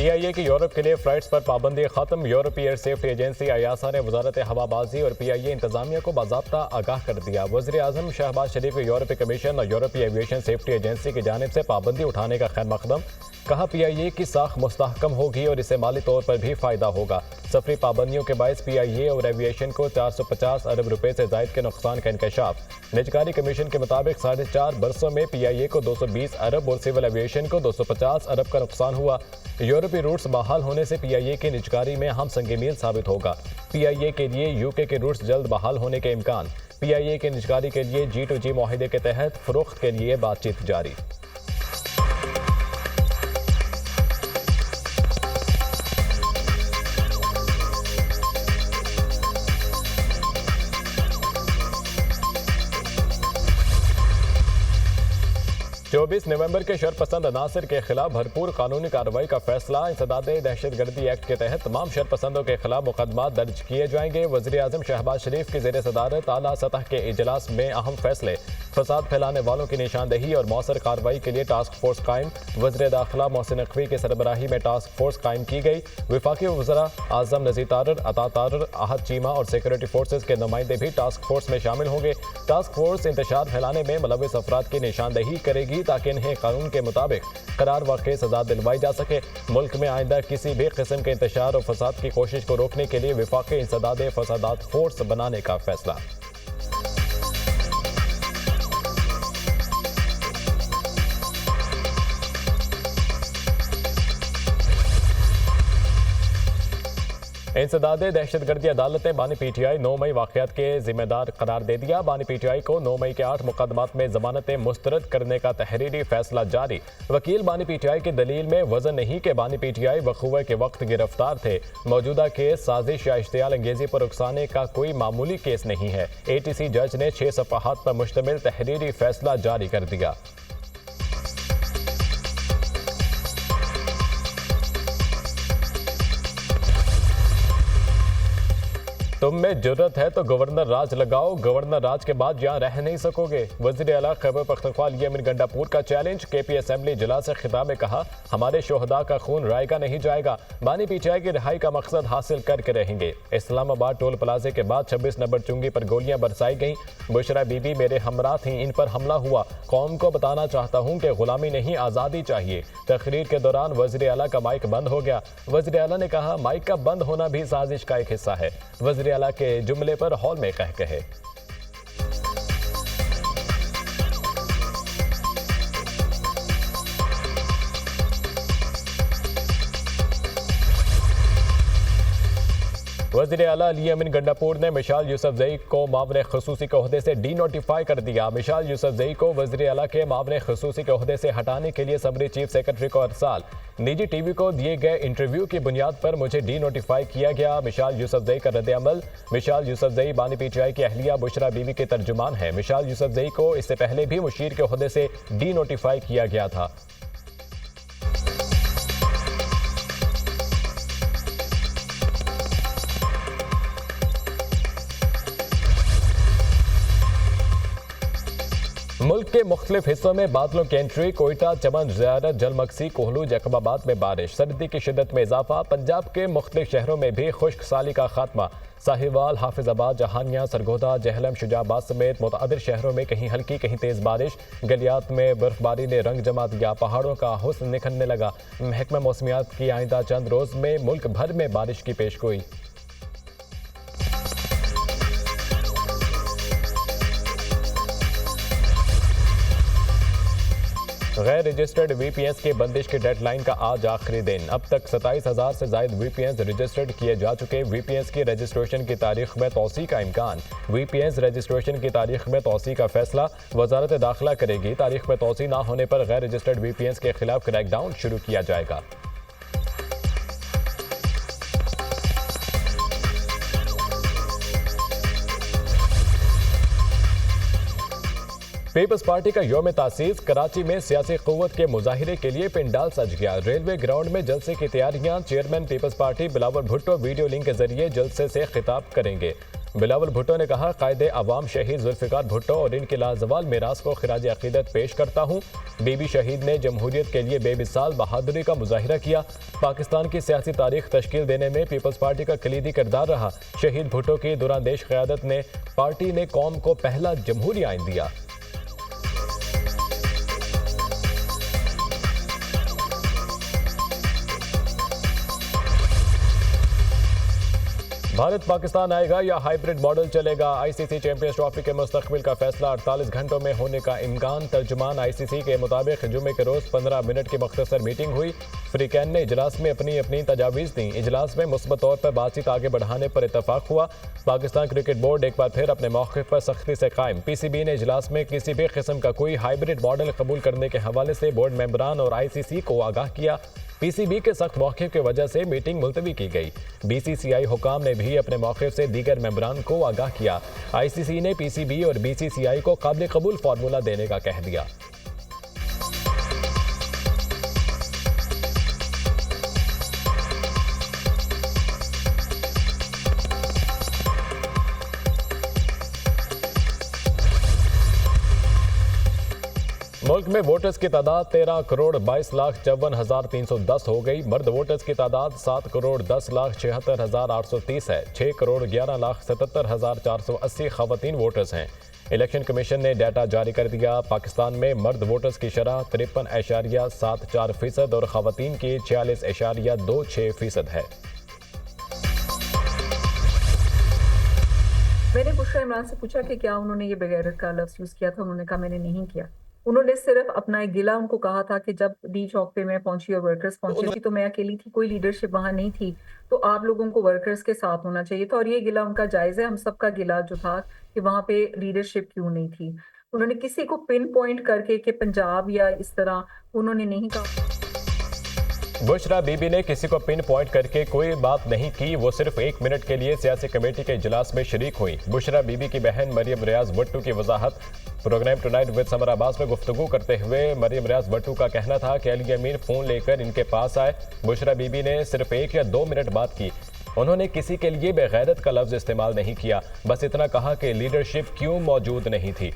PIA की Europe के लिए फ्लाइट्स पर पाबंदी खत्म। यूरोपीय एयर सेफ्टी एजेंसी आयासा ने वजारत हवाबाजी और PIA इंतजामिया को बाज़ाब्ता आगाह कर दिया। वज़ीर-ए-आज़म शहबाज शरीफ की यूरोपीय कमीशन और यूरोपीय एविएशन सेफ्टी एजेंसी की जानिब से पाबंदी उठाने का खैर मकदम। कहा PIA की साख मुस्तहकम होगी और इससे माली तौर पर भी फ़ायदा होगा। सफरी पाबंदियों के बायस PIA और एविएशन को 450 अरब रुपए से ज़ायद के नुकसान का इंकशाफ। निजकारी कमीशन के मुताबिक 4.5 बरसों में PIA को 220 अरब और सिविल एविएशन को 250 अरब का नुकसान हुआ। यूरोपीय रूट्स बहाल होने से PIA की निजकारी में हम संग मील साबित होगा। PIA के लिए UK के रूट्स जल्द बहाल होने के इम्कान। PIA की निजकारी के लिए G2G मुआहिदे के तहत फरोख्त के लिए बातचीत जारी। चौबीस नवंबर के शरपसंद अनासर के खिलाफ भरपूर कानूनी कार्रवाई का फैसला। इंसदाद दहशतगर्दी एक्ट के तहत तमाम शरपसंदों के खिलाफ मुकदमा दर्ज किए जाएंगे। वज़ीर-ए-आज़म शहबाज शरीफ की ज़ेर सदारत आला सतह के इजलास में अहम फैसले। फसाद फैलाने वालों की निशानदेही और मौसर कार्रवाई के लिए टास्क फोर्स कायम। वज़ीर दाखिला मोहसिन नकवी की सरबराही में टास्क फोर्स कायम की गई। वफाकी वज़रा आज़म नज़ीर तारर, अता तारर, आहद चीमा और सिक्योरिटी फोर्सेज के नुमाइंदे भी टास्क फोर्स में शामिल होंगे। टास्क फोर्स इंतशार फैलाने में मुलव्विस अफराद की निशानदेही करेगी ताकि इन्हें कानून के मुताबिक करार वाक़ई सजा दिलवाई जा सके। मुल्क में आइंदा किसी भी किस्म के इंतशार और फसाद की कोशिश को रोकने के लिए वफाकी इंसदाद फसादात फोर्स बनाने का फैसला। इंसदाद दहशतगर्दी अदालत ने बानी PTI 9 मई वाक़यात के जिम्मेदार करार दे दिया। बानी PTI को 9 मई के 8 मुकदमात में जमानतें मुस्तरद करने का तहरीरी फैसला जारी। वकील बानी PTI की दलील में वजन नहीं कि बानी PTI वक़ूअ के वक्त गिरफ्तार थे। मौजूदा केस साजिश या इश्तियाल अंगेजी पर उकसाने का कोई मामूली केस नहीं है। ATC जज ने 6 सफ़हात पर मुश्तमिल तहरीरी फैसला जारी कर दिया। तुम में जुर्रत है तो गवर्नर राज लगाओ, गवर्नर राज के बाद यहाँ रह नहीं सकोगे। वज़ीर आला खैबर पख्तूनख्वा अमीन गंडापुर का चैलेंज। KP असेंबली इजलास से खिताब में कहा, हमारे शोहदा का खून रायगा नहीं जाएगा। बानी PTI की रिहाई का मकसद हासिल करके रहेंगे। इस्लामाबाद टोल प्लाजे के बाद 26 नंबर चुंगी पर गोलियां बरसाई गईं। बुशरा बीबी मेरे हमरा थीं, इन पर हमला हुआ। कौम को बताना चाहता हूँ कि गुलामी नहीं, आज़ादी चाहिए। तकरीर के दौरान वज़ीर आला का माइक बंद हो गया। वज़ीर आला ने कहा, माइक का बंद होना भी साजिश का एक हिस्सा है। वज़ीर आला के जुमले पर हॉल में कहकहे। वज़ीर आला अमीन गंडापुर ने मिशाल यूसुफजई को मामले खसूसी के ओहदे से डी नोटिफाई कर दिया। मिशाल यूसुफजई को वज़ीर आला के मामले खसूसी के ओहदे से हटाने के लिए समरी चीफ सेक्रेटरी को अरसाल। निजी TV को दिए गए इंटरव्यू की बुनियाद पर मुझे डी नोटिफाई किया गया। मिशाल यूसुफजई का रद्द अमल। मिशाल यूसुफजई बानी PTI की अहलिया बुशरा बीबी के तर्जुमान है। मिशाल यूसुफजई को इससे पहले भी मुशीर के ओहदे से डी नोटिफाई किया गया था। मुल्क के मुख्तलिफ हिस्सों में बादलों की एंट्री। कोयटा, चमन, ज़ियारत, जलमक्सी, कोहलू, जैकबाबाद में बारिश। सर्दी की शिद्दत में इजाफा। पंजाब के मुख्तलिफ शहरों में भी खुश्क साली का खात्मा। साहिवाल, हाफिजाबाद, जहानिया, सरगोदा, जहलम, शुजाबाद समेत मुतअद्दिद शहरों में कहीं हल्की कहीं तेज बारिश। गलियात में बर्फबारी ने रंग जमा दिया। पहाड़ों का हुस्न निखरने लगा। महकमा मौसमियात की आइंदा चंद रोज में मुल्क भर में बारिश की पेशगोई। गैर रजिस्टर्ड VPNs की बंदिश की डेडलाइन का आज आखिरी दिन। अब तक 27,000 से ज़ायद VPNs रजिस्टर्ड किए जा चुके। VPNs की रजिस्ट्रेशन की तारीख में तौसी का इम्कान। VPNs रजिस्ट्रेशन की तारीख में तौसी का फैसला वजारत दाखिला करेगी। तारीख में तौसी ना होने पर गैर रजिस्टर्ड VPNs के खिलाफ क्रैकडाउन शुरू किया जाएगा। पीपल्स पार्टी का यौम तासीस। कराची में सियासी क़ुव्वत के मुजाहिरे के लिए पिंडाल सज गया। रेलवे ग्राउंड में जलसे की तैयारियां। Chairman Peoples Party Bilawal Bhutto video link के जरिए जलसे से खिताब करेंगे। बिलावल भुट्टो ने कहा, कायदे अवाम शहीद जुल्फिकार भुट्टो और इनके लाजवाल मीरास को खिराज अकीदत पेश करता हूँ। बीबी शहीद ने जमहूरियत के लिए बेमिसाल बहादुरी का मुजाहिरा किया। पाकिस्तान की सियासी तारीख तश्कील देने में पीपल्स पार्टी का कलीदी किरदार रहा। शहीद भुट्टो की दुरांदेश क़यादत ने पार्टी ने कौम को पहला जमहूरी आइन दिया। भारत पाकिस्तान आएगा या हाइब्रिड मॉडल चलेगा? आईसीसी चैंपियंस ट्रॉफी के मुस्तकबिल का फैसला 48 घंटों में होने का इम्कान। तर्जुमान आईसीसी के मुताबिक जुमे के रोज 15 मिनट की मख्तसर मीटिंग हुई। फ्रीकैन ने इजलास में अपनी अपनी तजावीज़ दी। इजलास में मुस्बत तौर पर बातचीत आगे बढ़ाने पर इतफाक हुआ। पाकिस्तान क्रिकेट बोर्ड एक बार फिर अपने मौक़िफ़ पर सख्ती से कायम। पीसीबी ने इजलास में किसी भी किस्म का कोई हाइब्रिड मॉडल कबूल करने के हवाले से बोर्ड मेंबरान और आईसीसी को आगाह किया। पीसीबी के सख्त मौक़िफ़ की वजह से मीटिंग मुलतवी की गई। बीसीसीआई हुकाम ने भी अपने मौक़िफ़ से दीगर मेंबरान को आगाह किया। आईसीसी ने पीसीबी और बीसीसीआई को काबिल कबूल फार्मूला देने का कह दिया। मुल्क में वोटर्स की तादाद 13,22,54,310 हो गई। मर्द वोटर्स की तादाद 7,10,76,830 है। 6,11,77,480 खवातीन वोटर्स हैं। इलेक्शन कमीशन ने डाटा जारी कर दिया। पाकिस्तान में मर्द वोटर्स की शरह 53.74% और खवातीन की 46.26% है। मैंने बुशरा इमरान से पूछा कि क्या उन्होंने ये बेगैरत का लफ्ज़ यूज़ किया था। उन्होंने कहा मैंने नहीं किया। उन्होंने सिर्फ अपना एक गिला उनको कहा था कि जब डी चौक पे मैं पहुंची और वर्कर्स पहुंचे थी तो मैं अकेली थी, कोई लीडरशिप वहां नहीं थी, तो आप लोगों को वर्कर्स के साथ होना चाहिए था। और ये गिला उनका जायज़ है। हम सबका गिला जो था कि वहां पे लीडरशिप क्यों नहीं थी। उन्होंने किसी को पिन पॉइंट करके कि पंजाब या इस तरह उन्होंने नहीं कहा। बुशरा बीबी ने किसी को पिन पॉइंट करके कोई बात नहीं की। वो सिर्फ 1 मिनट के लिए सियासी कमेटी के इजलास में शरीक हुई। बुशरा बीबी की बहन मरियम रियाज भट्टू की वजाहत। Programme tonight with Samar Abbas में गुफ्तगू करते हुए मरियम रियाज भट्टू का कहना था कि अली अमीन फ़ोन लेकर इनके पास आए। बुशरा बीबी ने सिर्फ 1 या 2 मिनट बात की। उन्होंने किसी के लिए बेगैरत का लफ्ज़ इस्तेमाल नहीं किया। बस इतना कहा कि लीडरशिप क्यों मौजूद नहीं थी।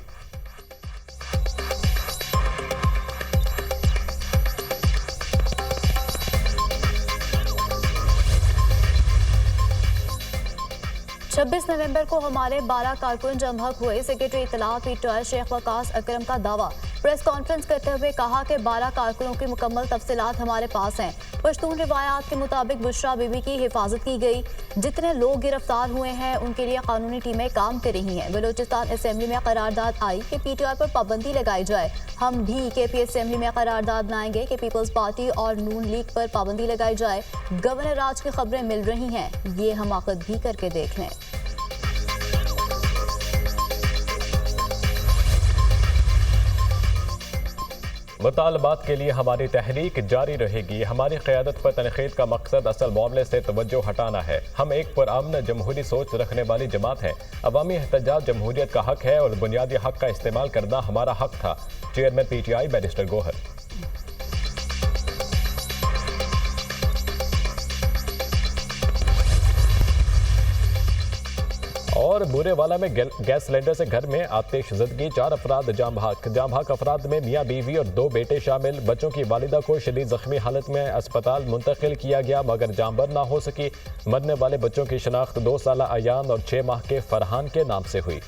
छब्बीस नवंबर को हमारे 12 कारकुन जमहक हुए। सेक्रेटरी इत्तलाह पीटीआई शेख वकास अकरम का दावा। प्रेस कॉन्फ्रेंस करते हुए कहा कि 12 कारकुनों की मुकम्मल तफसीलात हमारे पास हैं। पश्तून रिवायात के मुताबिक बुशरा बीबी की हिफाजत की गई। जितने लोग गिरफ्तार हुए हैं उनके लिए कानूनी टीमें काम कर रही हैं। बलूचिस्तान असम्बली में करारदाद आई कि पीटीआई पर पाबंदी लगाई जाए। हम भी केपी असम्बली में करारदाद लाएंगे कि पीपल्स पार्टी और नून लीग पर पाबंदी लगाई जाए। गवर्नर राज की खबरें मिल रही हैं, ये हमाकत भी करके देख लें। मुतालबात के लिए हमारी तहरीक जारी रहेगी। हमारी क़यादत पर तनक़ीद का मकसद असल मामले से तवज्जो हटाना है। हम एक पुरअमन जमहूरी सोच रखने वाली जमात है। अवामी एहतजाज जमहूरियत का हक है और बुनियादी हक का इस्तेमाल करना हमारा हक था। Chairman PTI barrister Gohar. और बुरेवाला में गैस सिलेंडर से घर में आतिशज़दगी, 4 अफराद जाम भाग अफराद में मियाँ बीवी और 2 बेटे शामिल। बच्चों की वालिदा को शदीद जख्मी हालत में अस्पताल मुंतकिल किया गया मगर जामबर ना हो सकी। मरने वाले बच्चों की शनाख्त 2 साला अयान और 6 माह के फरहान के नाम से हुई।